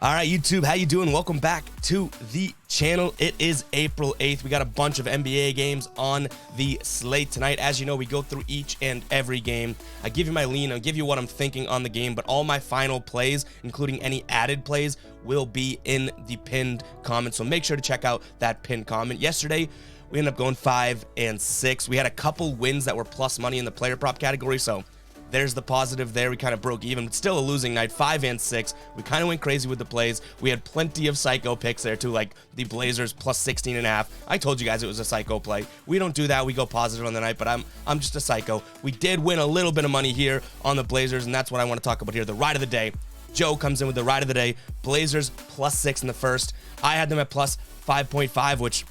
All right, YouTube, how you doing? Welcome back to the channel. It is April 8th. We got a bunch of NBA games on the slate tonight. As you know, we go through each and every game. I give you my lean, I'll give you what I'm thinking on the game, but all my final plays, including any added plays, will be in the pinned comment. So make sure to check out that pinned comment. Yesterday, we ended up going 5 and 6. We had a couple wins that were plus money in the player prop category, so there's the positive there. We kind of broke even, but still a losing night, 5 and 6. We kind of went crazy with the plays. We had plenty of psycho picks there too, like the Blazers plus 16.5. I told you guys it was a psycho play. We don't do that. We go positive on the night, but I'm just a psycho. We did win a little bit of money here on the Blazers, and that's what I want to talk about here. The ride of the day. Joe comes in with the ride of the day. Blazers plus 6 in the first. I had them at plus 5.5, which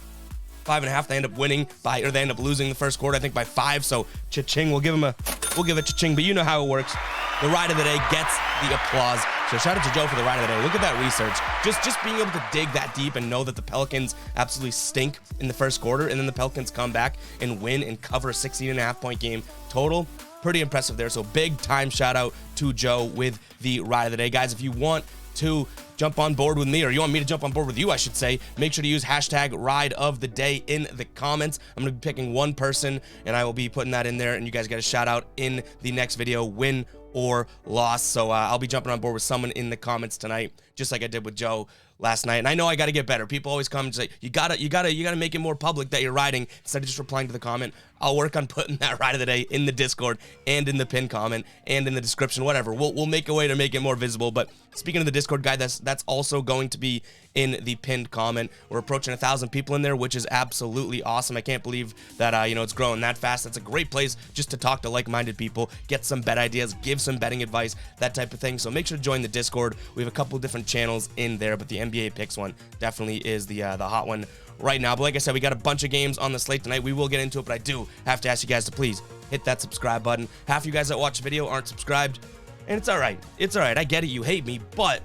5.5, they end up winning by, or they end up losing the first quarter, I think by 5. So cha-ching, we'll give it cha-ching, but you know how it works. The ride of the day gets the applause. So shout out to Joe for the ride of the day. Look at that research. Just being able to dig that deep and know that the Pelicans absolutely stink in the first quarter, and then the Pelicans come back and win and cover a 16.5 point game total. Pretty impressive there. So big time shout out to Joe with the ride of the day. Guys, if you want to jump on board with me, or you want me to jump on board with you, I should say, make sure to use hashtag ride of the day in the comments. I'm going to be picking one person, and I will be putting that in there, and you guys got a shout out in the next video, win or loss. So I'll be jumping on board with someone in the comments tonight, just like I did with Joe last night. And I know I got to get better. People always come and say, you gotta make it more public that you're riding instead of just replying to the comment. I'll work on putting that ride of the day in the Discord and in the pinned comment and in the description, whatever. We'll make a way to make it more visible. But speaking of the Discord, guy, that's also going to be in the pinned comment. We're approaching 1,000 people in there, which is absolutely awesome. I can't believe that it's growing that fast. That's a great place just to talk to like-minded people, get some bet ideas, give some betting advice, that type of thing. So make sure to join the Discord. We have a couple different channels in there, but the NBA picks one definitely is the hot one right now. But like I said, we got a bunch of games on the slate tonight. We will get into it, but I do have to ask you guys to please hit that subscribe button. Half of you guys that watch the video aren't subscribed, and it's all right. It's all right. I get it. You hate me, but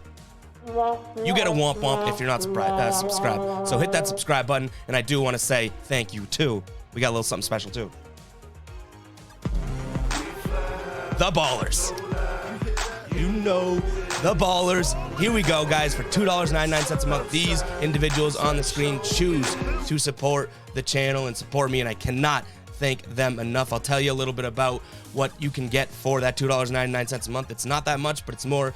you get a womp womp if you're not subscribed. So hit that subscribe button, and I do want to say thank you too. We got a little something special too. The Ballers. You know the Ballers. Here we go, guys. For $2.99 a month, these individuals on the screen choose to support the channel and support me, and I cannot thank them enough. I'll tell you a little bit about what you can get for that $2.99 a month. It's not that much, but it's more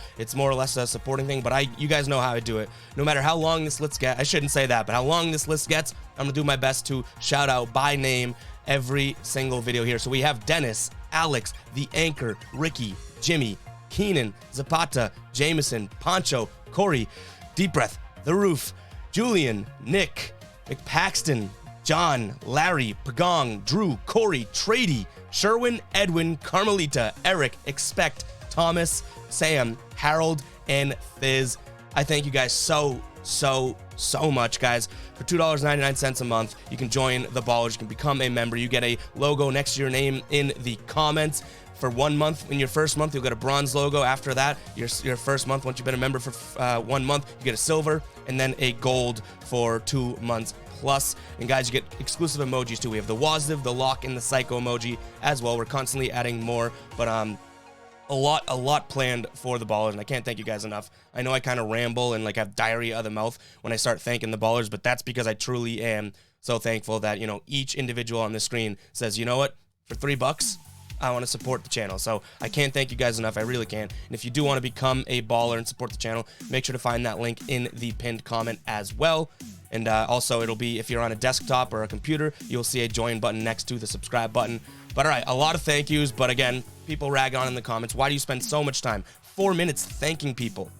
or less a supporting thing. But you guys know how I do it. No matter how long this list gets, I shouldn't say that, but how long this list gets, I'm gonna do my best to shout out by name every single video here. So we have Dennis, Alex, The Anchor, Ricky, Jimmy, Keenan, Zapata, Jameson, Poncho, Corey, Deep Breath, The Roof, Julian, Nick, McPaxton, John, Larry, Pagong, Drew, Corey, Trady, Sherwin, Edwin, Carmelita, Eric, Expect, Thomas, Sam, Harold, and Fizz. I thank you guys so much, guys. For $2.99 a month, you can join the Ballers. You can become a member. You get a logo next to your name in the comments. For 1 month, in your first month, you'll get a bronze logo. After that, your first month, once you've been a member for 1 month, you get a silver, and then a gold for 2 months plus. And guys, you get exclusive emojis too. We have the Wazdiv, the Lock, and the Psycho emoji as well. We're constantly adding more, but a lot planned for the Ballers, and I can't thank you guys enough. I know I kind of ramble and like have diarrhea of the mouth when I start thanking the Ballers, but that's because I truly am so thankful that each individual on the screen says, you know what, for $3, I want to support the channel. So I can't thank you guys enough. I really can't. And if you do want to become a baller and support the channel, make sure to find that link in the pinned comment as well. And also, it'll be, if you're on a desktop or a computer, you'll see a join button next to the subscribe button. But all right, a lot of thank yous. But again, people rag on in the comments. Why do you spend so much time? 4 minutes thanking people.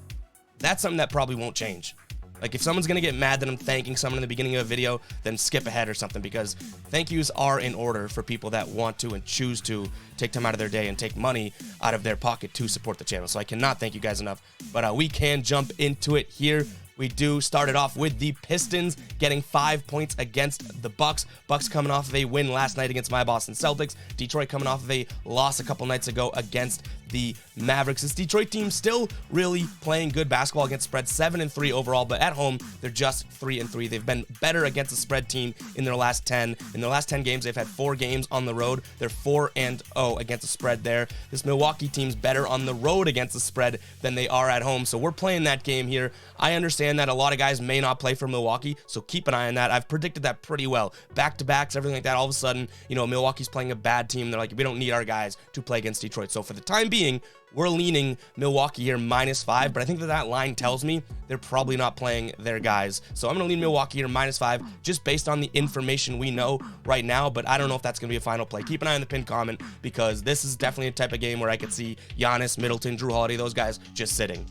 That's something that probably won't change. Like, if someone's going to get mad that I'm thanking someone in the beginning of a video, then skip ahead or something, because thank yous are in order for people that want to and choose to take time out of their day and take money out of their pocket to support the channel. So I cannot thank you guys enough, but we can jump into it here. We do start it off with the Pistons getting 5 points against the Bucks. Bucks coming off of a win last night against my Boston Celtics. Detroit coming off of a loss a couple nights ago against the Mavericks. This Detroit team still really playing good basketball against spread, 7-3 overall, but at home they're just 3-3. They've been better against the spread team in their last 10. In their last 10 games, they've had 4 games on the road. They're 4-0 against the spread there. This Milwaukee team's better on the road against the spread than they are at home, so we're playing that game here. I understand that a lot of guys may not play for Milwaukee, so keep an eye on that. I've predicted that pretty well. Back-to-backs, everything like that. All of a sudden, you know, Milwaukee's playing a bad team. They're like, we don't need our guys to play against Detroit. So for the time being, we're leaning Milwaukee here -5, but I think that line tells me they're probably not playing their guys. So I'm going to lean Milwaukee here -5 just based on the information we know right now, but I don't know if that's going to be a final play. Keep an eye on the pinned comment because this is definitely a type of game where I could see Giannis, Middleton, Drew Holiday, those guys just sitting.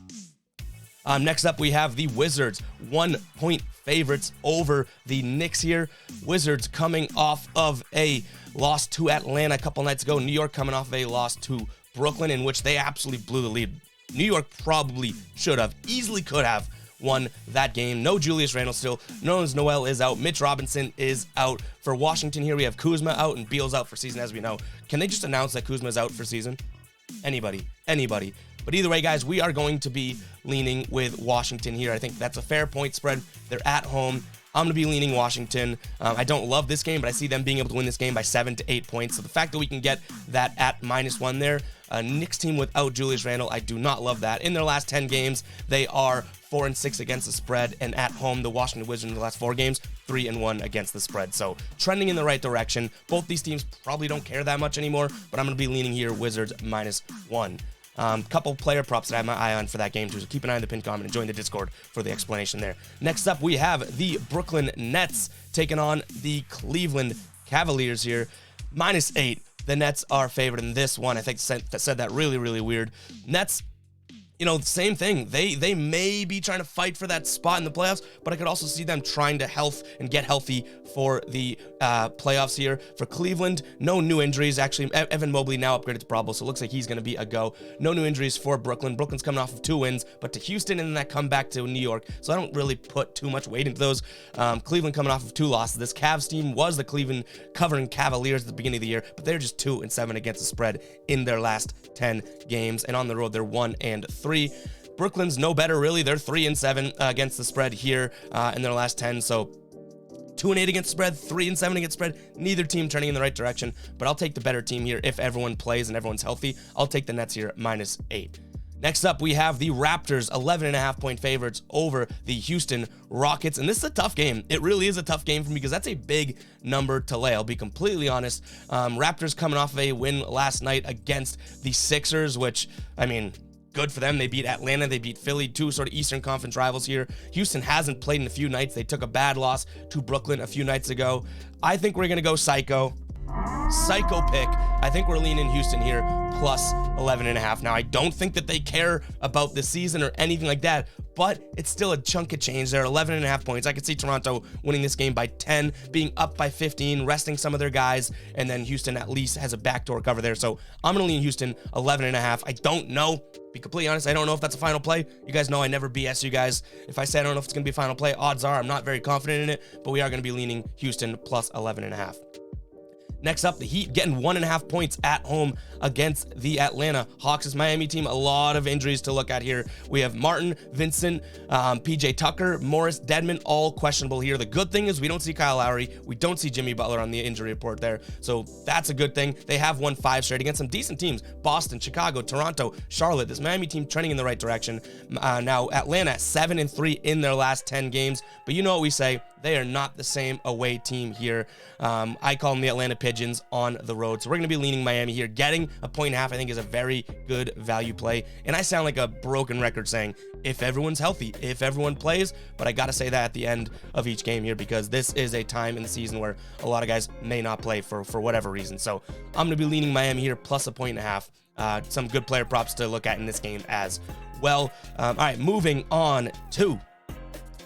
Next up, we have the Wizards, 1-point favorites over the Knicks here. Wizards coming off of a loss to Atlanta a couple nights ago. New York coming off of a loss to Brooklyn, in which they absolutely blew the lead. New York probably should have, easily could have won that game. No Julius Randle still. Noel is out. Mitch Robinson is out. For Washington here, we have Kuzma out and Beal's out for season, as we know. Can they just announce that Kuzma's out for season? Anybody. But either way, guys, we are going to be leaning with Washington here. I think that's a fair point spread. They're at home. I'm going to be leaning Washington. I don't love this game, but I see them being able to win this game by 7 to 8 points. So the fact that we can get that at -1 there, a Knicks team without Julius Randle, I do not love that. In their last 10 games, they are 4-6 against the spread, and at home, the Washington Wizards in the last 4 games, 3-1 against the spread. So trending in the right direction. Both these teams probably don't care that much anymore, but I'm going to be leaning here Wizards -1. Couple player props that I have my eye on for that game too, so keep an eye on the pinned comment and join the Discord for the explanation there. Next up, we have the Brooklyn Nets taking on the Cleveland Cavaliers here, -8. The Nets are favored in this one. I think that said that really weird. Nets, you know, same thing. They may be trying to fight for that spot in the playoffs, but I could also see them trying to get healthy for the playoffs here. For Cleveland, no new injuries. Actually, Evan Mobley now upgraded to probable, so it looks like he's going to be a go. No new injuries for Brooklyn. Brooklyn's coming off of 2 wins, but to Houston and then that comeback to New York, so I don't really put too much weight into those. Cleveland coming off of 2 losses. This Cavs team was the Cleveland covering Cavaliers at the beginning of the year, but they're just 2-7 against the spread in their last 10 games, and on the road, they're 1-3. Brooklyn's no better, really. They're 3-7 against the spread here in their last 10, so 2-8 against spread, 3-7 against spread. Neither team turning in the right direction, but I'll take the better team here if everyone plays and everyone's healthy. I'll take the Nets here -8. Next up, we have the Raptors, 11.5-point favorites over the Houston Rockets, and this is a tough game. It really is a tough game for me because that's a big number to lay. I'll be completely honest. Raptors coming off of a win last night against the Sixers, which, I mean, good for them. They beat Atlanta. They beat Philly, 2 sort of Eastern Conference rivals here. Houston hasn't played in a few nights. They took a bad loss to Brooklyn a few nights ago. I think we're going to go psycho pick. I think we're leaning Houston here +11.5. Now, I don't think that they care about the season or anything like that, but it's still a chunk of change there. 11.5 points. I could see Toronto winning this game by 10, being up by 15, resting some of their guys, and then Houston at least has a backdoor cover there. So I'm going to lean Houston 11.5. I don't know. Be completely honest, I don't know if that's a final play. You guys know I never BS you guys. If I say I don't know if it's going to be a final play, odds are I'm not very confident in it, but we are going to be leaning Houston +11.5. Next up, the Heat getting 1.5 points at home against the Atlanta Hawks. This Miami team, a lot of injuries to look at here. We have Martin, Vincent, PJ Tucker, Morris, Dedmon, all questionable here. The good thing is we don't see Kyle Lowry. We don't see Jimmy Butler on the injury report there. So that's a good thing. They have won 5 straight against some decent teams. Boston, Chicago, Toronto, Charlotte. This Miami team trending in the right direction. Now, Atlanta, 7-3 in their last 10 games. But you know what we say. They are not the same away team here. I call them the Atlanta Pigeons on the road. So we're going to be leaning Miami here. Getting a 1.5, I think, is a very good value play. And I sound like a broken record saying, if everyone's healthy, if everyone plays. But I got to say that at the end of each game here because this is a time in the season where a lot of guys may not play for whatever reason. So I'm going to be leaning Miami here +1.5. Some good player props to look at in this game as well. All right, moving on to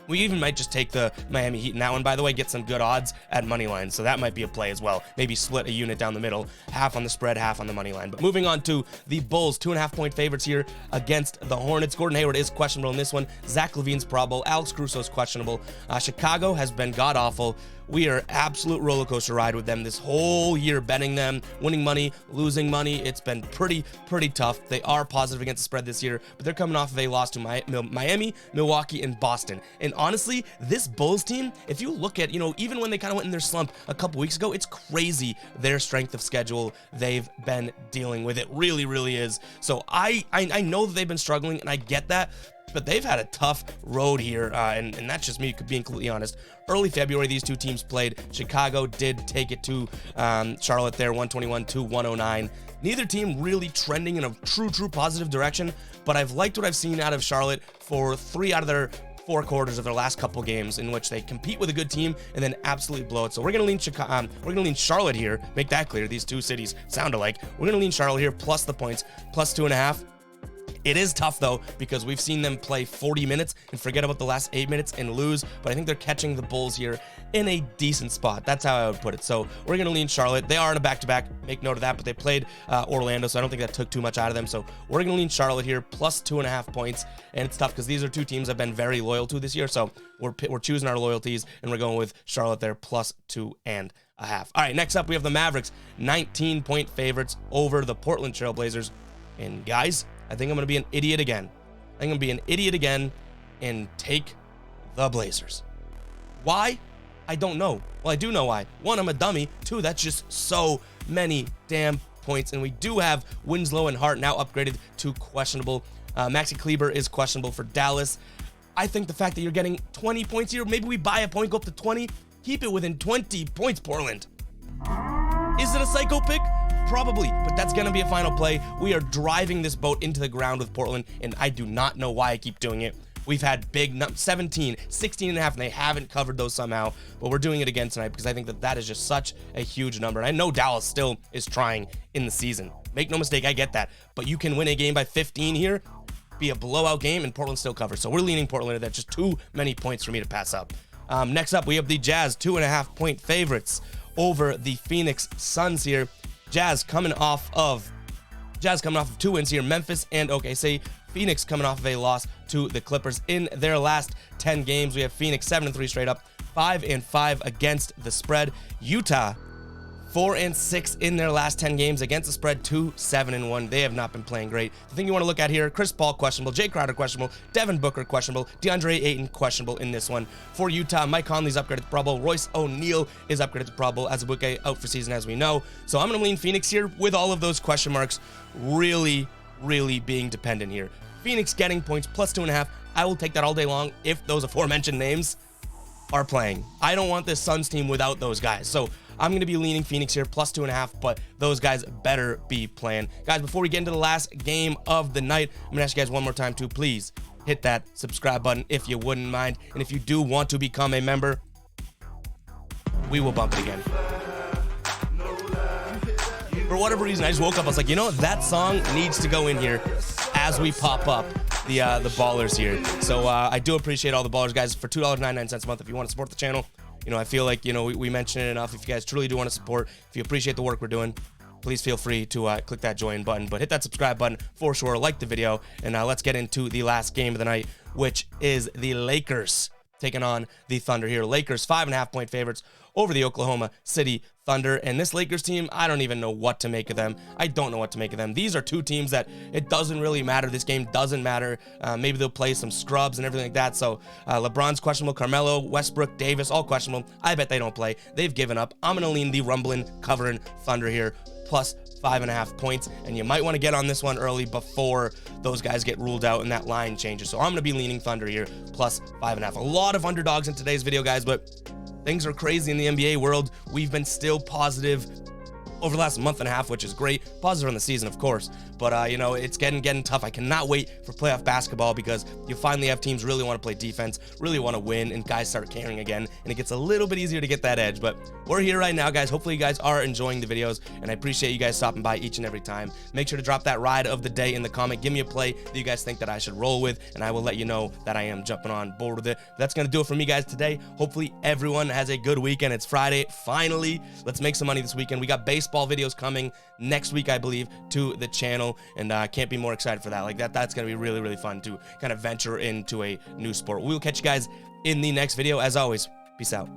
We even might just take the Miami Heat in that one. By the way, get some good odds at money line, so that might be a play as well. Maybe split a unit down the middle, half on the spread, half on the money line. But moving on to the Bulls, 2.5-point favorites here against the Hornets. Gordon Hayward is questionable in this one. Zach LaVine's probable. Alex Caruso's questionable. Chicago has been god-awful. We are absolute roller coaster ride with them this whole year, betting them, winning money, losing money. It's been pretty tough. They are positive against the spread this year, but they're coming off of a loss to Miami, Milwaukee, and Boston. And honestly, this Bulls team, if you look at, even when they kind of went in their slump a couple weeks ago, it's crazy their strength of schedule they've been dealing with. It really is. So I know that they've been struggling, and I get that, but they've had a tough road here, and that's just me being completely honest. Early February, these two teams played. Chicago did take it to Charlotte there, 121-109. Neither team really trending in a true positive direction, but I've liked what I've seen out of Charlotte for 3 out of their 4 quarters of their last couple games, in which they compete with a good team and then absolutely blow it. So we're gonna lean Charlotte here. Make that clear. These two cities sound alike. We're gonna lean Charlotte here, plus the points, plus 2.5. It is tough, though, because we've seen them play 40 minutes and forget about the last 8 minutes and lose, but I think they're catching the Bulls here in a decent spot. That's how I would put it. So we're going to lean Charlotte. They are in a back-to-back. Make note of that, but they played Orlando, so I don't think that took too much out of them. So we're going to lean Charlotte here, plus 2.5 points, and it's tough because these are two teams I've been very loyal to this year, so we're choosing our loyalties, and we're going with Charlotte there, plus 2.5. All right, next up, we have the Mavericks, 19-point favorites over the Portland Trail Blazers. And guys, I think I'm going to be an idiot again. I think I'm going to be an idiot again and take the Blazers. Why? I don't know. Well, I do know why. 1, I'm a dummy. 2, that's just so many damn points. And we do have Winslow and Hart now upgraded to questionable. Maxi Kleber is questionable for Dallas. I think the fact that you're getting 20 points here, maybe we buy a point, go up to 20. Keep it within 20 points, Portland. Is it a psycho pick? Probably, but that's going to be a final play. We are driving this boat into the ground with Portland, and I do not know why I keep doing it. We've had big 17, 16 and a half, and they haven't covered those somehow, but we're doing it again tonight because I think that is just such a huge number. And I know Dallas still is trying in the season. Make no mistake, I get that, but you can win a game by 15 here, be a blowout game, and Portland still covers. So we're leaning Portland. That's just too many points for me to pass up. Next up, we have the Jazz, 2.5-point favorites over the Phoenix Suns here. Jazz coming off of 2 wins here. Memphis and OKC. Phoenix coming off of a loss to the Clippers in their last 10 games. We have Phoenix 7-3 straight up, 5-5 against the spread. Utah 4-6 in their last 10 games against the spread, 2-7-1. They have not been playing great. The thing you want to look at here, Chris Paul questionable, Jay Crowder questionable, Devin Booker questionable, DeAndre Ayton questionable in this one. For Utah, Mike Conley's upgraded to Pro Bowl, Royce O'Neal is upgraded to Pro Bowl, Azubuike out for season as we know. So I'm going to lean Phoenix here with all of those question marks really being dependent here. Phoenix getting points, plus 2.5. I will take that all day long if those aforementioned names are playing. I don't want this Suns team without those guys. So I'm going to be leaning Phoenix here, plus 2.5, but those guys better be playing. Guys, before we get into the last game of the night, I'm going to ask you guys one more time to please hit that subscribe button if you wouldn't mind. And if you do want to become a member, we will bump it again. For whatever reason, I just woke up. I was like, that song needs to go in here as we pop up the ballers here. So I do appreciate all the ballers, guys. For $2.99 a month, if you want to support the channel, I feel like, we mention it enough. If you guys truly do want to support, if you appreciate the work we're doing, please feel free to click that join button. But hit that subscribe button for sure. Like the video. And let's get into the last game of the night, which is the Lakers taking on the Thunder here. Lakers 5.5-point favorites over the Oklahoma City Thunder. And this Lakers team, I don't even know what to make of them. I don't know what to make of them. These are two teams that it doesn't really matter. This game doesn't matter. Maybe they'll play some scrubs and everything like that. So LeBron's questionable. Carmelo, Westbrook, Davis, all questionable. I bet they don't play. They've given up. I'm going to lean the rumbling, covering Thunder here, plus 5.5 points. And you might want to get on this one early before those guys get ruled out and that line changes. So I'm going to be leaning Thunder here, plus 5.5. A lot of underdogs in today's video, guys, but things are crazy in the NBA world. We've been still positive over the last month and a half, which is great. Positive on the season, of course, but you know, it's getting tough. I cannot wait for playoff basketball because you finally have teams really want to play defense, really want to win, and guys start caring again, and it gets a little bit easier to get that edge. But we're here right now, guys. Hopefully you guys are enjoying the videos, and I appreciate you guys stopping by each and every time. Make sure to drop that ride of the day in the comment. Give me a play that you guys think that I should roll with, and I will let you know that I am jumping on board with it. That's gonna do it for me, guys, today. Hopefully everyone has a good weekend. It's Friday, finally. Let's make some money this weekend. We got baseball videos coming next week, I believe, to the channel, and I can't be more excited for that. Like that's gonna be really, really fun to kind of venture into a new sport. We will catch you guys in the next video. As always, peace out.